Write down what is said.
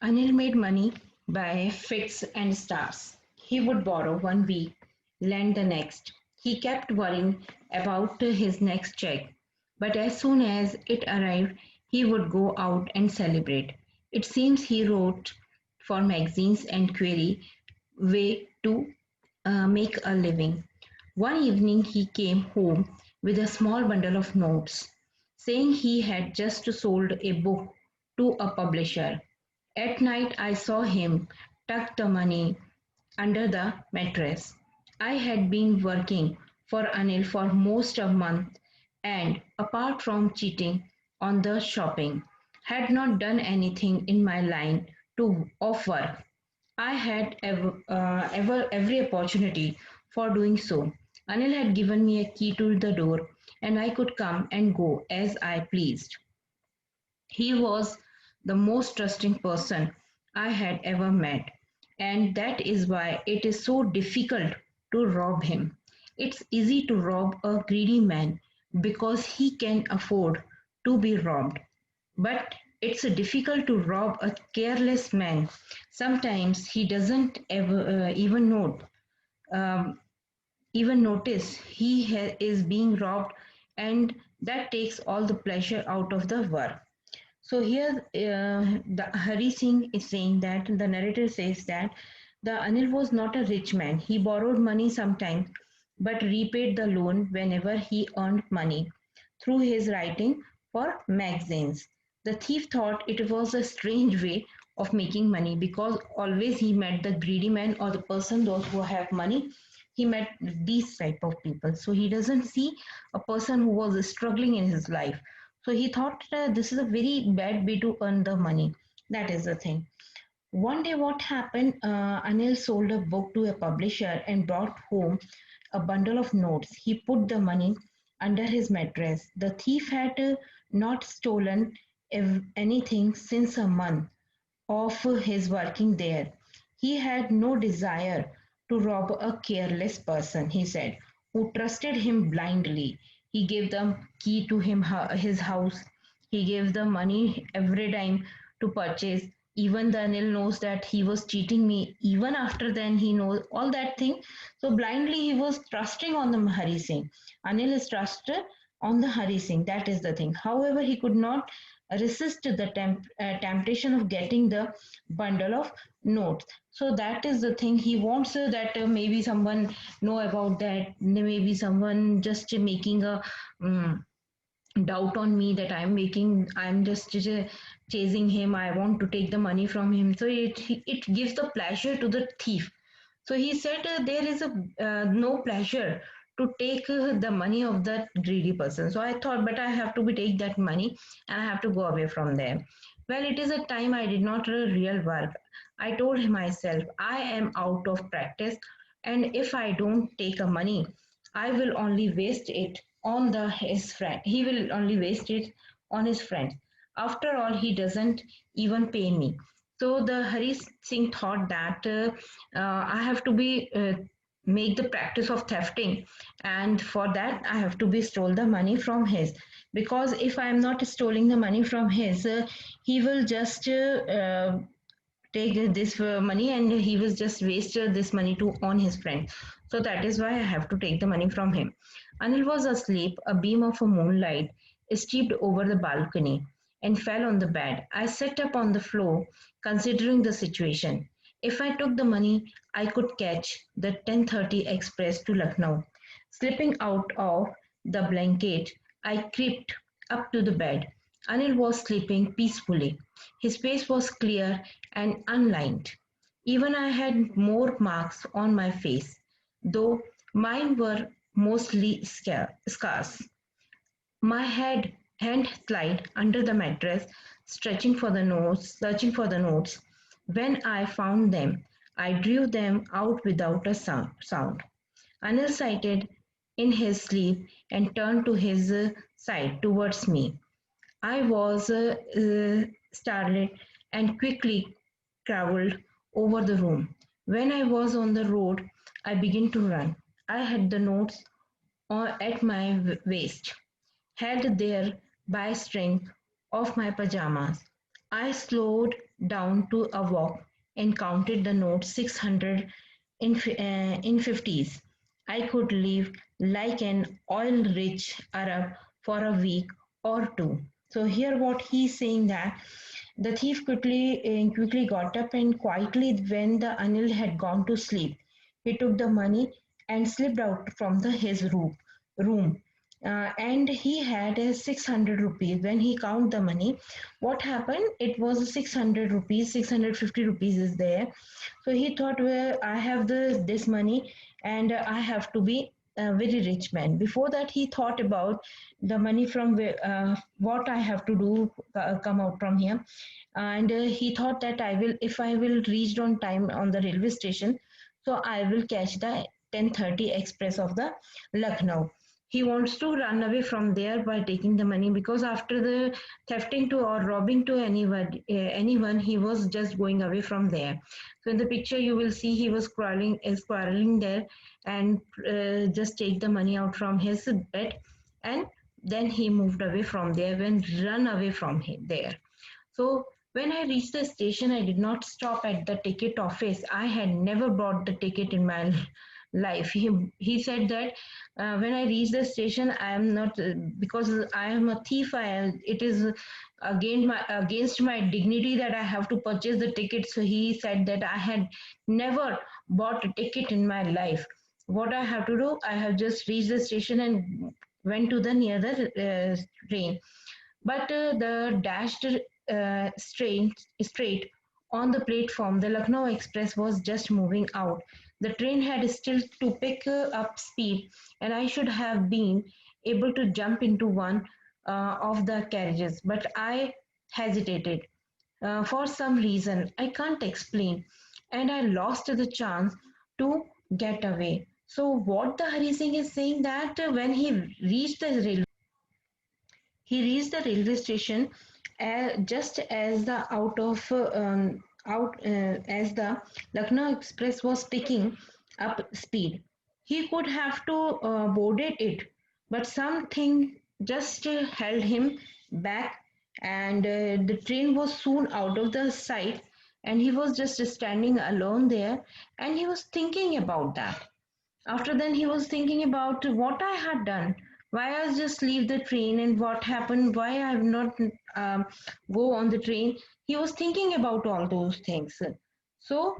Anil made money by fits and starts. He would borrow one week, lend the next. He kept worrying about his next check, but as soon as it arrived, he would go out and celebrate. It seems he wrote for magazines and query way to make a living. One evening he came home with a small bundle of notes, saying he had just sold a book to a publisher. At night I saw him tuck the money under the mattress. I had been working for Anil for most of month and apart from cheating on the shopping, had not done anything in my line to of work. I had every opportunity for doing so. Anil had given me a key to the door and I could come and go as I pleased. He was the most trusting person I had ever met, and that is why it is so difficult to rob him. It's easy to rob a greedy man because he can afford to be robbed. But it's difficult to rob a careless man. Sometimes he doesn't even um, notice is being robbed, and that takes all the pleasure out of the work. So here, the Hari Singh is saying that the narrator says that the Anil was not a rich man. He borrowed money sometimes, but repaid the loan whenever he earned money through his writing for magazines. The thief thought it was a strange way of making money because always he met the greedy man or the person those who have money. He met these type of people. So he doesn't see a person who was struggling in his life, so he thought this is a very bad way to earn the money. That is the thing. One day, what happened? Anil sold a book to a publisher and brought home a bundle of notes. He put the money under his mattress. The thief had not stolen anything since a month of his working there. He had no desire to rob a careless person, he said, who trusted him blindly. He gave the key to his house. He gave the money every time to purchase. Even the Anil knows that he was cheating me. Even after then, he knows all that thing. So blindly, he was trusting on the Hari Singh. Anil is trusted on the Hari Singh. That is the thing. However, he could not resist the temptation of getting the bundle of notes. So that is the thing. He wants that maybe someone know about that. Maybe someone just making a doubt on me that I'm just chasing him. I want to take the money from him. So it gives the pleasure to the thief. So he said there is a no pleasure to take the money of that greedy person. So I thought, but I have to be take that money and I have to go away from there. Well, it is a time I did not real work. I told myself I am out of practice, and if I don't take a money, I will only waste it on his friend. He will only waste it on his friends. After all, he doesn't even pay me. So the Hari Singh thought that I have to be make the practice of thefting, and for that I have to be stole the money from his. Because if I am not stealing the money from his, he will just take this money and he will just waste this money to on his friend. So that is why I have to take the money from him. Anil was asleep. A beam of a moonlight streamed over the balcony and fell on the bed. I sat up on the floor, considering the situation. If I took the money, I could catch the 10:30 express to Lucknow. Slipping out of the blanket, I crept up to the bed. Anil was sleeping peacefully. His face was clear and unlined. Even I had more marks on my face, though mine were mostly scars. My hand slid under the mattress, searching for the notes. When I found them, I drew them out without a sound. Anil sighted in his sleep and turned to his side towards me. I was startled and quickly traveled over the room. When I was on the road, I began to run. I had the notes at my waist, held there by a string of my pajamas. I slowed down to a walk and counted the notes 600 in 50s. I could live like an oil rich Arab for a week or two. So here what he's saying that the thief quickly got up and quietly when the Anil had gone to sleep, he took the money and slipped out from his room. And he had 600 rupees. When he count the money, what happened? It was 600 rupees, 650 rupees is there. So he thought, well, I have this money and I have to be a very rich man. Before that, he thought about the money from where, what I have to do, come out from here. And he thought that if I will reach on time on the railway station, so I will catch the 10:30 express of the Lucknow. He wants to run away from there by taking the money because after the thefting to or robbing to anyone, he was just going away from there. So in the picture, you will see he was quarreling there, and just take the money out from his bed, and then he moved away from there when run away from there. So when I reached the station, I did not stop at the ticket office. I had never bought the ticket in my life. He said that when I reached the station, I am not because I am a thief. It is against my dignity that I have to purchase the ticket. So he said that I had never bought a ticket in my life. What I have to do, I have just reached the station and went to the near the train. But the dashed straight on the platform, the Lucknow Express was just moving out. The train had still to pick up speed, and I should have been able to jump into one of the carriages, but I hesitated for some reason I can't explain, and I lost the chance to get away. So, what the Hari Singh is saying that when he reached the railway station just as the out as the Lucknow Express was picking up speed. He could have to boarded it, but something just held him back, and the train was soon out of the sight, and he was just standing alone there, and he was thinking about that. After then, he was thinking about what I had done. Why I just leave the train and what happened? Why I have not go on the train? He was thinking about all those things. So